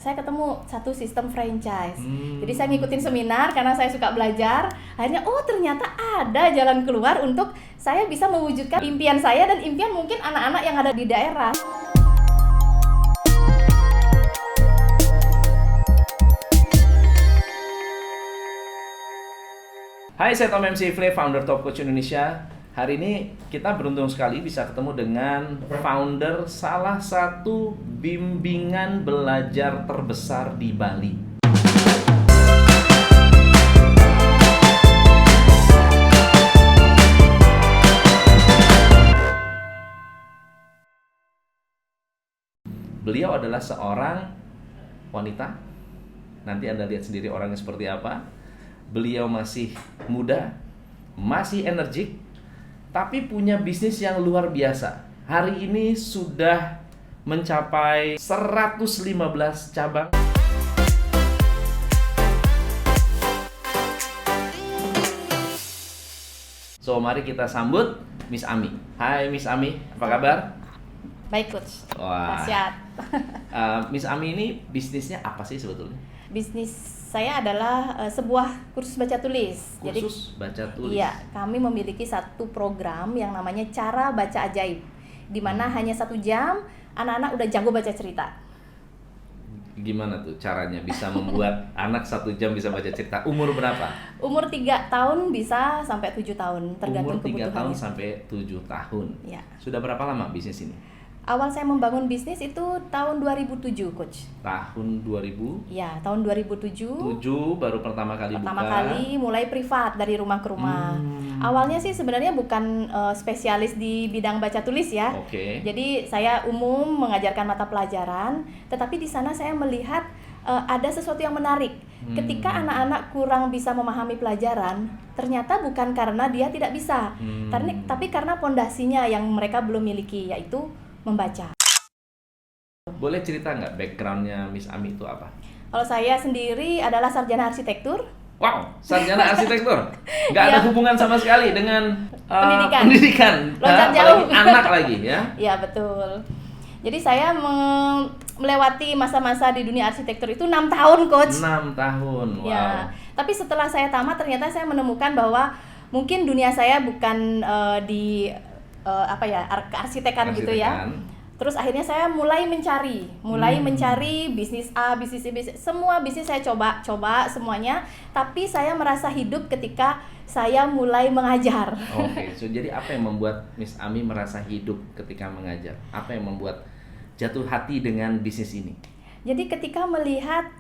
saya ketemu satu sistem franchise. Jadi saya ngikutin seminar karena saya suka belajar. Akhirnya ternyata ada jalan keluar untuk saya bisa mewujudkan impian saya dan impian mungkin anak-anak yang ada di daerah. Hai, saya Tom MC Ifle, founder Top Coach Indonesia. Hari ini kita beruntung sekali bisa ketemu dengan founder salah satu bimbingan belajar terbesar di Bali. Beliau adalah seorang wanita. Nanti Anda lihat sendiri orangnya seperti apa. Beliau masih muda, masih energik, tapi punya bisnis yang luar biasa. Hari ini sudah mencapai 115 cabang. So, mari kita sambut Miss Ami. Hai Miss Ami, apa kabar? Baik, Coach. Wah. Dahsyat. Miss Ami ini bisnisnya apa sih sebetulnya? Bisnis saya adalah sebuah kursus baca tulis. Kursus baca tulis. Iya, kami memiliki satu program yang namanya Cara Baca Ajaib, di mana hanya 1 jam anak-anak udah jago baca cerita. Gimana tuh caranya bisa membuat anak 1 jam bisa baca cerita? Umur berapa? Umur 3 tahun bisa sampai 7 tahun, tergantung Umur 3 tahun kebutuhannya. sampai 7 tahun. Ya. Sudah berapa lama bisnis ini? Awal saya membangun bisnis itu tahun 2007, Coach. Tahun 2007 Ya, tahun 2007. baru pertama kali Pertama buka. kali mulai privat dari rumah ke rumah. Awalnya sih sebenarnya bukan spesialis di bidang baca tulis ya. Oke. Jadi saya umum mengajarkan mata pelajaran, tetapi di sana saya melihat ada sesuatu yang menarik. Ketika anak-anak kurang bisa memahami pelajaran, ternyata bukan karena dia tidak bisa, tapi karena pondasinya yang mereka belum miliki, yaitu membaca. Boleh cerita nggak backgroundnya Miss Ami itu apa? Kalau saya sendiri adalah sarjana arsitektur. Wow, sarjana arsitektur. Nggak ada Ya. hubungan sama sekali dengan Pendidikan. Loncat apalagi jauh. anak lagi ya. Ya, betul. Jadi saya melewati masa-masa di dunia arsitektur itu 6 tahun, Coach. 6 tahun. Wow. Ya, tapi setelah saya tamat ternyata saya menemukan bahwa mungkin dunia saya bukan di kearsitekan gitu ya. Terus akhirnya saya mulai mencari bisnis A, bisnis B, semua bisnis saya coba semuanya, tapi saya merasa hidup ketika saya mulai mengajar. Oke, so jadi apa yang membuat Miss Ami merasa hidup ketika mengajar? Apa yang membuat jatuh hati dengan bisnis ini? Jadi ketika melihat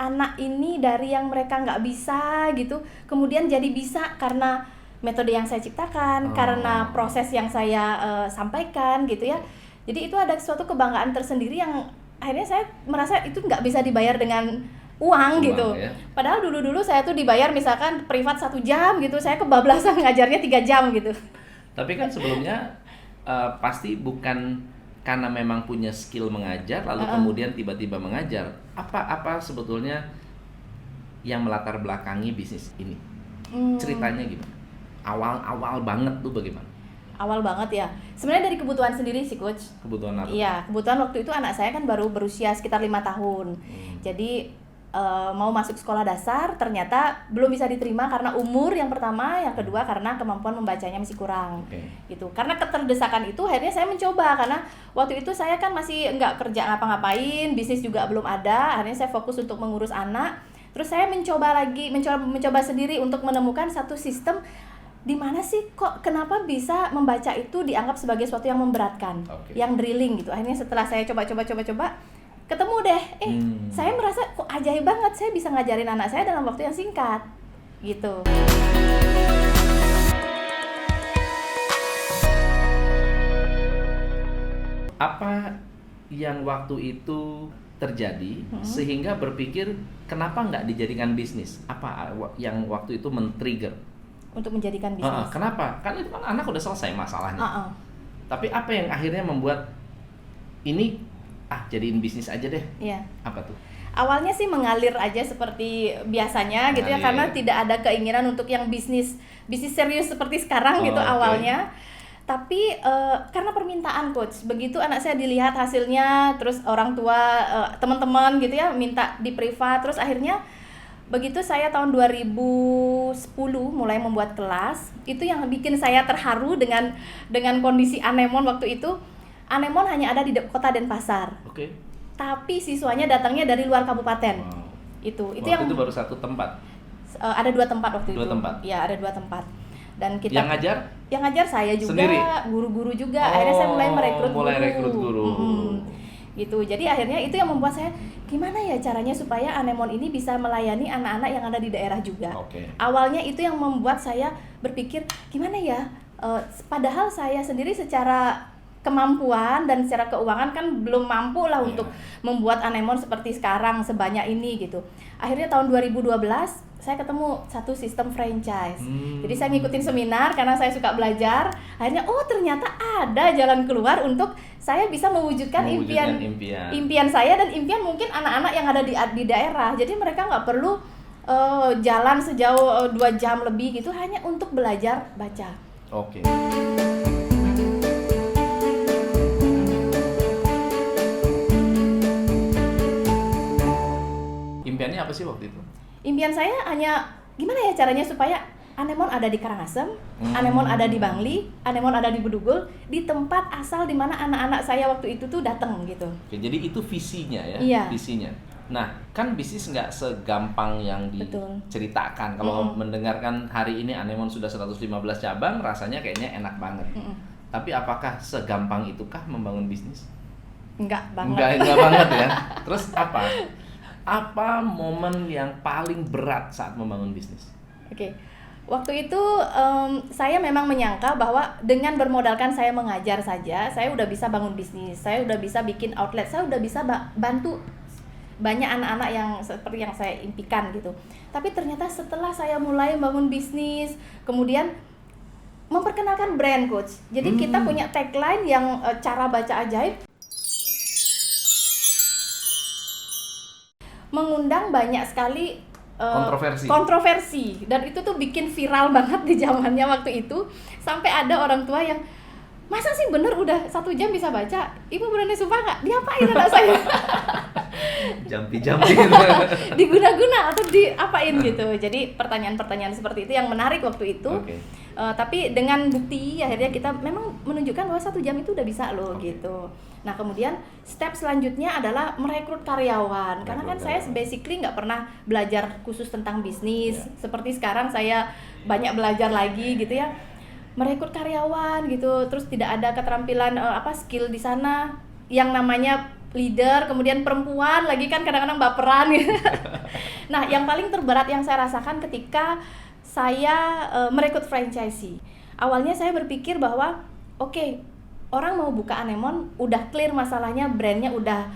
anak ini dari yang mereka nggak bisa gitu, kemudian jadi bisa karena metode yang saya ciptakan, karena proses yang saya sampaikan gitu ya. Jadi itu ada suatu kebanggaan tersendiri yang akhirnya saya merasa itu nggak bisa dibayar dengan uang gitu. Ya? Padahal dulu saya tuh dibayar misalkan privat 1 jam gitu, saya kebablasan ngajarnya 3 jam gitu. Tapi kan sebelumnya pasti bukan karena memang punya skill mengajar lalu kemudian tiba-tiba mengajar. Apa sebetulnya yang melatar belakangi bisnis ini? Ceritanya gimana? Awal banget tuh bagaimana? Awal banget ya. Sebenarnya dari kebutuhan sendiri sih, Coach. Kebutuhan apa? Iya, kebutuhan waktu itu anak saya kan baru berusia sekitar 5 tahun. Jadi mau masuk sekolah dasar ternyata belum bisa diterima karena umur yang pertama, yang kedua karena kemampuan membacanya masih kurang. Gitu. Karena keterdesakan itu akhirnya saya mencoba, karena waktu itu saya kan masih nggak kerja ngapa-ngapain, bisnis juga belum ada. Akhirnya saya fokus untuk mengurus anak. Terus saya mencoba sendiri untuk menemukan satu sistem di mana sih kenapa bisa membaca itu dianggap sebagai sesuatu yang memberatkan, yang drilling gitu. Akhirnya setelah saya coba ketemu deh, saya merasa kok ajaib banget, saya bisa ngajarin anak saya dalam waktu yang singkat gitu. Apa yang waktu itu terjadi sehingga berpikir kenapa nggak dijadikan bisnis? Apa yang waktu itu men-trigger untuk menjadikan bisnis? Kenapa? Kan itu kan anak udah selesai masalahnya. Tapi apa yang akhirnya membuat ini jadiin bisnis aja deh? Iya. Apa tuh? Awalnya sih mengalir aja seperti biasanya gitu ya, karena tidak ada keinginan untuk yang bisnis serius seperti sekarang gitu awalnya. Tapi karena permintaan coach, begitu anak saya dilihat hasilnya, terus orang tua, teman-teman gitu ya minta di privat, terus akhirnya begitu saya tahun 2010 mulai membuat kelas, itu yang bikin saya terharu dengan kondisi Anemon waktu itu. Anemon hanya ada di kota Denpasar. Oke. Tapi siswanya datangnya dari luar kabupaten. Wow. Itu Waktu yang itu baru satu tempat. ada 2 tempat waktu itu. 2 tempat. Ya, ada 2 tempat. Dan kita yang ngajar saya juga, sendiri? guru-guru juga. Akhirnya saya mulai merekrut guru. Gitu. Jadi akhirnya itu yang membuat saya gimana ya caranya supaya Anemon ini bisa melayani anak-anak yang ada di daerah juga. Awalnya itu yang membuat saya berpikir gimana ya, padahal saya sendiri secara kemampuan dan secara keuangan kan belum mampu lah untuk membuat Anemon seperti sekarang sebanyak ini gitu. Akhirnya tahun 2012 saya ketemu satu sistem franchise. Jadi saya ngikutin seminar karena saya suka belajar. Akhirnya ternyata ada jalan keluar untuk saya bisa mewujudkan impian saya dan impian mungkin anak-anak yang ada di daerah. Jadi mereka nggak perlu jalan sejauh 2 jam lebih gitu hanya untuk belajar baca. Oke. Impiannya apa sih waktu itu? Impian saya hanya gimana ya caranya supaya Anemon ada di Karangasem, Anemon ada di Bangli, Anemon ada di Bedugul, di tempat asal di mana anak-anak saya waktu itu tuh datang gitu. Oke, jadi itu visinya ya, iya. Visinya. Nah, kan bisnis nggak segampang yang diceritakan. Kalau mendengarkan hari ini Anemon sudah 115 cabang, rasanya kayaknya enak banget. Tapi apakah segampang itukah membangun bisnis? Enggak banget. Enggak banget ya. Terus apa momen yang paling berat saat membangun bisnis? Oke. Waktu itu saya memang menyangka bahwa dengan bermodalkan saya mengajar saja, saya udah bisa bangun bisnis, saya udah bisa bikin outlet, saya udah bisa bantu banyak anak-anak yang seperti yang saya impikan gitu. Tapi ternyata setelah saya mulai bangun bisnis, kemudian memperkenalkan brand coach. Jadi kita punya tagline yang cara baca ajaib, mengundang banyak sekali kontroversi dan itu tuh bikin viral banget di zamannya waktu itu, sampai ada orang tua yang masa sih bener udah 1 jam bisa baca, ibu berani sumpah nggak diapain anak saya? Jampi-jampi diguna-guna atau diapain gitu. Jadi pertanyaan-pertanyaan seperti itu yang menarik waktu itu. Tapi dengan bukti akhirnya kita memang menunjukkan bahwa 1 jam itu udah bisa loh gitu. Nah kemudian step selanjutnya adalah merekrut karyawan. Karena kan saya basically nggak pernah belajar khusus tentang bisnis. Seperti sekarang saya banyak belajar lagi gitu ya. Merekrut karyawan gitu. Terus tidak ada keterampilan skill di sana yang namanya leader, kemudian perempuan lagi kan kadang-kadang baperan gitu. Nah yang paling terberat yang saya rasakan ketika saya merekrut franchisee. Awalnya saya berpikir bahwa orang mau buka Anemon udah clear masalahnya, brandnya udah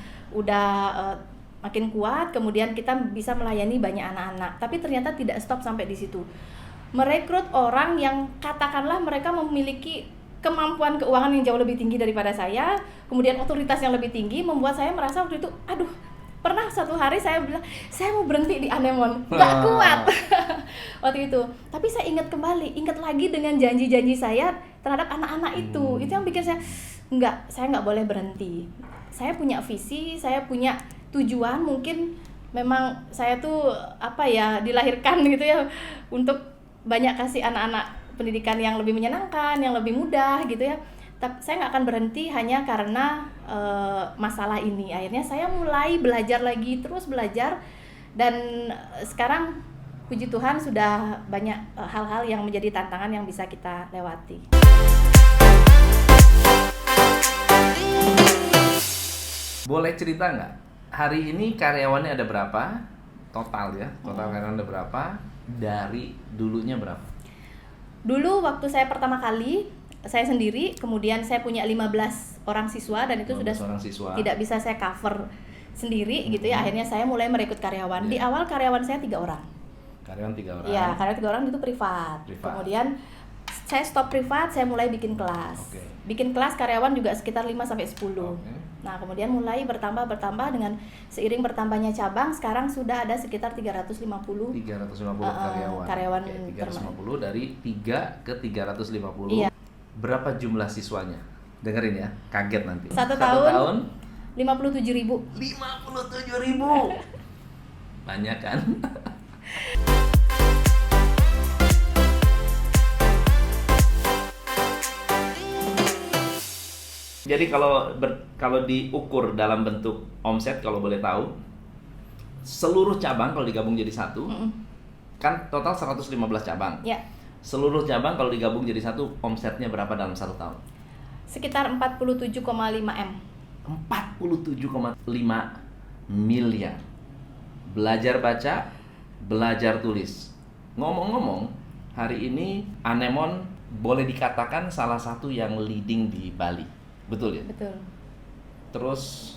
makin kuat, kemudian kita bisa melayani banyak anak-anak. Tapi ternyata tidak stop sampai di situ. Merekrut orang yang katakanlah mereka memiliki kemampuan keuangan yang jauh lebih tinggi daripada saya, kemudian otoritas yang lebih tinggi, membuat saya merasa waktu itu, pernah satu hari saya bilang, saya mau berhenti di Anemon, nggak kuat waktu itu. Tapi saya ingat lagi dengan janji-janji saya terhadap anak-anak itu yang bikin saya nggak boleh berhenti. Saya punya visi, saya punya tujuan, mungkin memang saya tuh dilahirkan gitu ya untuk banyak kasih anak-anak pendidikan yang lebih menyenangkan, yang lebih mudah gitu ya. Tapi saya nggak akan berhenti hanya karena masalah ini. Akhirnya saya mulai belajar lagi, terus belajar, dan sekarang puji Tuhan sudah banyak hal-hal yang menjadi tantangan yang bisa kita lewati. Boleh cerita nggak? Hari ini karyawannya ada berapa? Total ya, karyawan ada berapa? Dari dulunya berapa? Dulu waktu saya pertama kali, saya sendiri, kemudian saya punya 15 orang siswa dan itu sudah tidak bisa saya cover sendiri gitu ya. Akhirnya saya mulai merekrut karyawan. Di awal karyawan saya 3 orang. Karyawan 3 orang? Iya, karyawan 3 orang itu privat. Kemudian saya stop privat, saya mulai bikin kelas. Bikin kelas karyawan juga sekitar 5-10. Nah, kemudian mulai bertambah dengan seiring bertambahnya cabang, sekarang sudah ada sekitar 350 karyawan. 350 dari 3 ke 350. Iya. Berapa jumlah siswanya? Dengerin ya, kaget nanti. Satu tahun 57.000. 57.000. Banyak kan? Jadi kalau diukur dalam bentuk omset, kalau boleh tahu, seluruh cabang kalau digabung jadi satu, kan total 115 cabang. Ya, Seluruh cabang kalau digabung jadi satu, omsetnya berapa dalam 1 tahun? sekitar 47,5 M. 47,5 miliar. Belajar baca, belajar tulis. Ngomong-ngomong, hari ini Anemon boleh dikatakan salah satu yang leading di Bali. Betul ya? Betul. Terus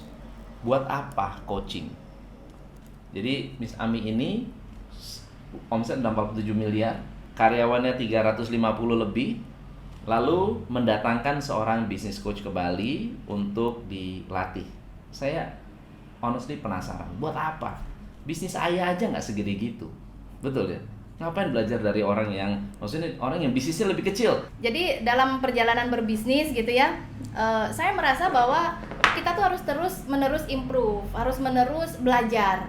buat apa coaching? Jadi Miss Ami ini omset 47 miliar, karyawannya 350 lebih, lalu mendatangkan seorang business coach ke Bali untuk dilatih. Saya honestly penasaran, buat apa? Bisnis ayah aja nggak segede gitu, betul ya? Ngapain belajar dari orang yang, maksudnya orang yang bisnisnya lebih kecil? Jadi dalam perjalanan berbisnis gitu ya, saya merasa bahwa kita tuh harus terus-menerus improve, harus menerus belajar.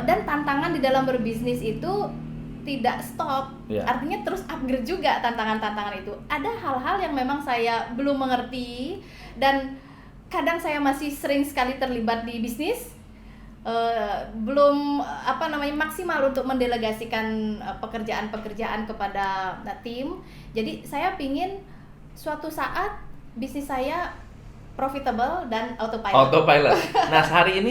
Dan tantangan di dalam berbisnis itu tidak stop, artinya terus upgrade juga tantangan-tantangan itu. Ada hal-hal yang memang saya belum mengerti dan kadang saya masih sering sekali terlibat di bisnis, belum maksimal untuk mendelegasikan pekerjaan-pekerjaan kepada tim. Jadi saya pingin suatu saat bisnis saya profitable dan autopilot. Nah, hari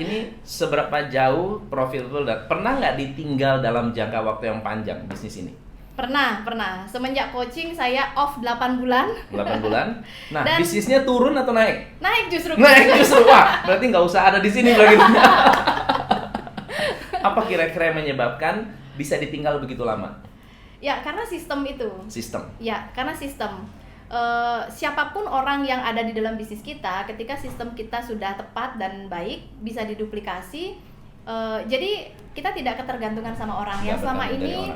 ini seberapa jauh profitable dan pernah nggak ditinggal dalam jangka waktu yang panjang bisnis ini? Pernah. Semenjak coaching saya off 8 bulan. 8 bulan. Nah, dan bisnisnya turun atau naik? Naik justru. Wah, berarti nggak usah ada di sini lagi. Apa kira-kira yang menyebabkan bisa ditinggal begitu lama? Ya, karena sistem itu. Karena sistem. Siapapun orang yang ada di dalam bisnis kita, ketika sistem kita sudah tepat dan baik, bisa diduplikasi. Jadi kita tidak ketergantungan sama orang. Yang selama ini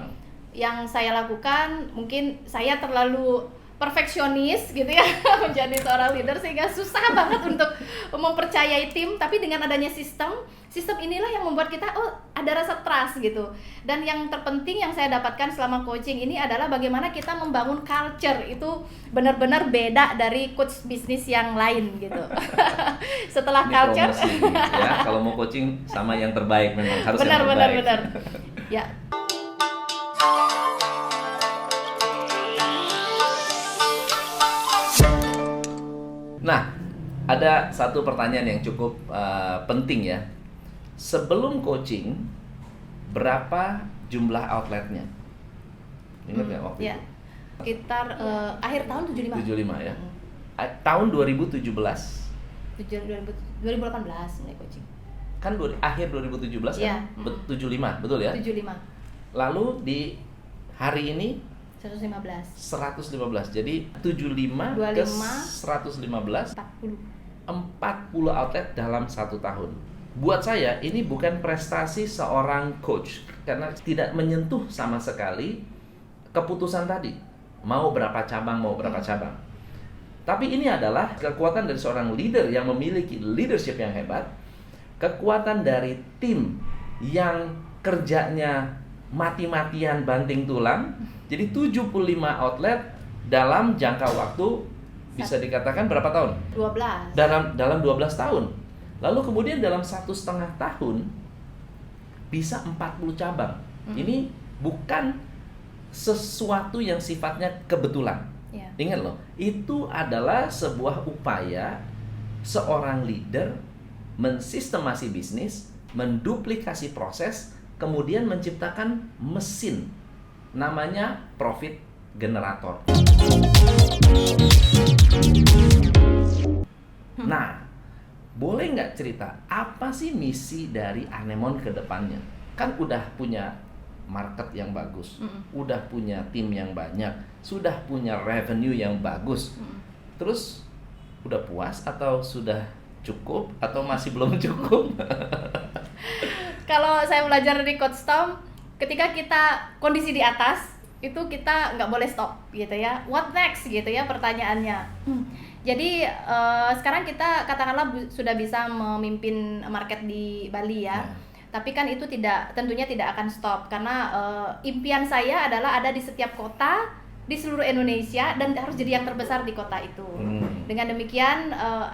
yang saya lakukan, mungkin saya terlalu perfeksionis gitu ya menjadi seorang leader sehingga susah banget untuk mempercayai tim. Tapi dengan adanya sistem inilah yang membuat kita ada rasa trust gitu. Dan yang terpenting yang saya dapatkan selama coaching ini adalah bagaimana kita membangun culture itu benar-benar beda dari coach bisnis yang lain gitu. Setelah ini culture ya, kalau mau coaching sama yang terbaik memang harus benar. Ya. Nah, ada satu pertanyaan yang cukup penting ya. Sebelum coaching, berapa jumlah outletnya? Ingat nggak waktu itu? Sekitar akhir tahun 75 ya? Tahun 2017? 2018 mulai coaching. Kan akhir 2017 ya, kan? 75, betul ya? 75. Lalu di hari ini 115. Jadi 75 ke 115 40 outlet dalam 1 tahun. Buat saya ini bukan prestasi seorang coach karena tidak menyentuh sama sekali keputusan tadi. Mau berapa cabang. Tapi ini adalah kekuatan dari seorang leader yang memiliki leadership yang hebat, kekuatan dari tim yang kerjanya mati-matian banting tulang. Jadi 75 outlet dalam jangka waktu bisa dikatakan berapa tahun? 12. Dalam 12 tahun. Lalu kemudian dalam 1,5 tahun bisa 40 cabang. Ini bukan sesuatu yang sifatnya kebetulan. Ingat loh, itu adalah sebuah upaya seorang leader mensistemasi bisnis, menduplikasi proses, kemudian menciptakan mesin namanya profit generator. Nah, boleh nggak cerita apa sih misi dari Anemon ke depannya? Kan udah punya market yang bagus, udah punya tim yang banyak, sudah punya revenue yang bagus. Terus udah puas atau sudah cukup atau masih belum cukup? Kalau saya belajar dari Coach Tom, ketika kita kondisi di atas itu kita nggak boleh stop gitu ya. What next gitu ya pertanyaannya. Jadi sekarang kita katakanlah sudah bisa memimpin market di Bali ya. Tapi kan itu tentunya tidak akan stop karena impian saya adalah ada di setiap kota di seluruh Indonesia dan harus jadi yang terbesar di kota itu. Dengan demikian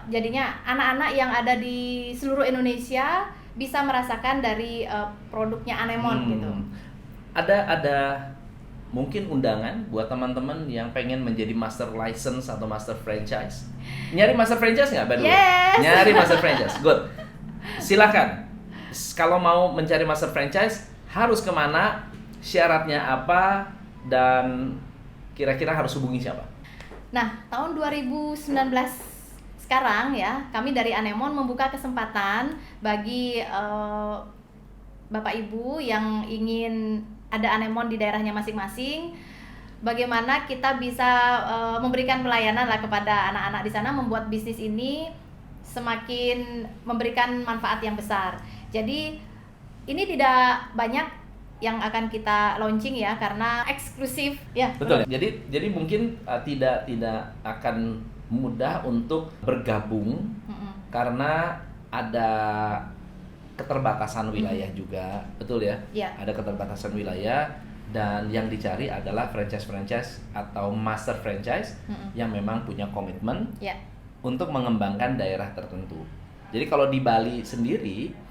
jadinya anak-anak yang ada di seluruh Indonesia bisa merasakan dari produknya Anemone gitu. Ada mungkin undangan buat teman-teman yang pengen menjadi master license atau master franchise. Nyari master franchise nggak, Badu? Yes. Nyari master franchise, good. Silakan. Kalau mau mencari master franchise harus kemana? Syaratnya apa? Dan kira-kira harus hubungi siapa? Nah, tahun 2019 sekarang ya, kami dari Anemone membuka kesempatan bagi Bapak Ibu yang ingin ada Anemone di daerahnya masing-masing. Bagaimana kita bisa memberikan pelayanan lah kepada anak-anak di sana, membuat bisnis ini semakin memberikan manfaat yang besar. Jadi ini tidak banyak yang akan kita launching ya karena eksklusif ya. Betul. Jadi mungkin tidak akan mudah untuk bergabung karena ada keterbatasan wilayah juga, betul ya? Yeah. Ada keterbatasan wilayah dan yang dicari adalah franchise atau master franchise yang memang punya komitmen untuk mengembangkan daerah tertentu. Jadi kalau di Bali sendiri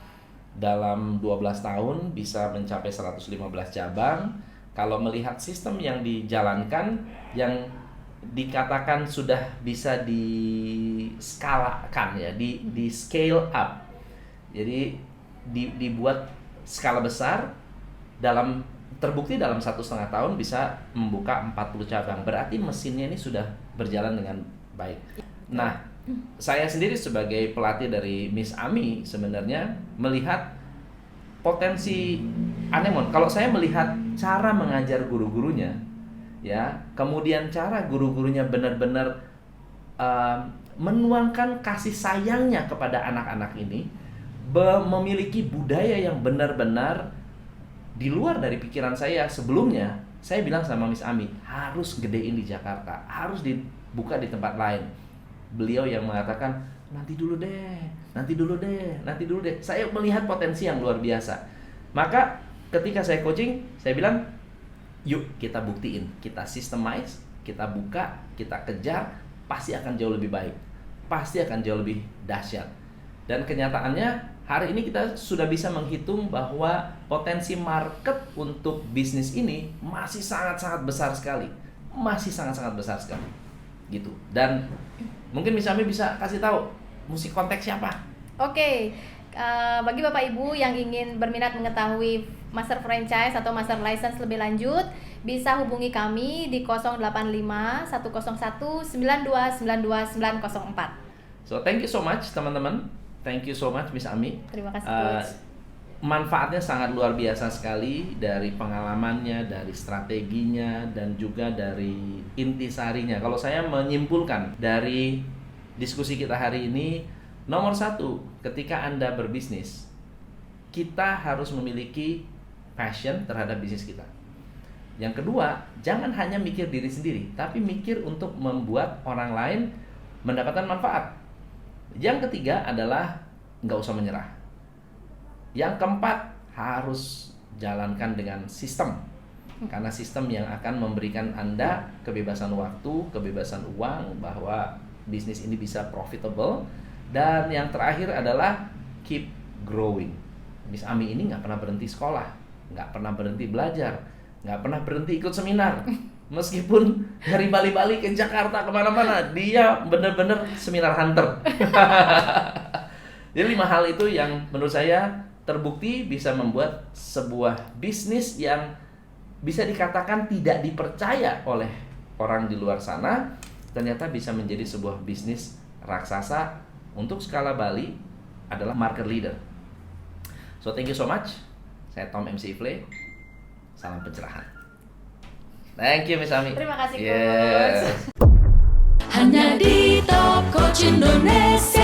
dalam 12 tahun bisa mencapai 115 cabang. Kalau melihat sistem yang dijalankan yang dikatakan sudah bisa diskalakan ya, di scale up. Jadi dibuat skala besar terbukti dalam 1,5 tahun bisa membuka 40 cabang. Berarti mesinnya ini sudah berjalan dengan baik. Nah, saya sendiri sebagai pelatih dari Miss Ami sebenarnya melihat potensi Anemone. Kalau saya melihat cara mengajar guru-gurunya, ya, kemudian cara guru-gurunya benar-benar menuangkan kasih sayangnya kepada anak-anak ini, memiliki budaya yang benar-benar di luar dari pikiran saya sebelumnya. Saya bilang sama Miss Ami, harus gedein di Jakarta, harus dibuka di tempat lain. Beliau yang mengatakan, nanti dulu deh. Saya melihat potensi yang luar biasa. Maka ketika saya coaching, saya bilang, yuk kita buktiin, kita systemize, kita buka, kita kejar, pasti akan jauh lebih baik, pasti akan jauh lebih dahsyat. Dan kenyataannya hari ini kita sudah bisa menghitung bahwa potensi market untuk bisnis ini masih sangat-sangat besar sekali, gitu. Dan mungkin Miss Ami bisa kasih tahu musik konteks siapa? Oke. Bagi Bapak Ibu yang ingin berminat mengetahui master franchise atau master license lebih lanjut, bisa hubungi kami di 085 101 92 92 904. So thank you so much teman-teman. Thank you so much Miss Ami. Terima kasih Coach. Manfaatnya sangat luar biasa sekali dari pengalamannya, dari strateginya, dan juga dari intisarinya. Kalau saya menyimpulkan dari diskusi kita hari ini, nomor 1, ketika Anda berbisnis, kita harus memiliki passion terhadap bisnis kita. Yang kedua, jangan hanya mikir diri sendiri, tapi mikir untuk membuat orang lain mendapatkan manfaat. Yang ketiga adalah nggak usah menyerah. Yang keempat, harus jalankan dengan sistem. Karena sistem yang akan memberikan Anda kebebasan waktu, kebebasan uang, bahwa bisnis ini bisa profitable. Dan yang terakhir adalah keep growing. Miss Ami ini nggak pernah berhenti sekolah, nggak pernah berhenti belajar, nggak pernah berhenti ikut seminar. Meskipun dari Bali-Bali ke Jakarta kemana-mana, dia benar-benar seminar hunter. Jadi 5 hal itu yang menurut saya terbukti bisa membuat sebuah bisnis yang bisa dikatakan tidak dipercaya oleh orang di luar sana, ternyata bisa menjadi sebuah bisnis raksasa untuk skala Bali, adalah market leader. So thank you so much. Saya Tom MC Ifle. Salam pencerahan. Thank you Miss Ami. Terima kasih Coach. Hanya di Top Coach Indonesia.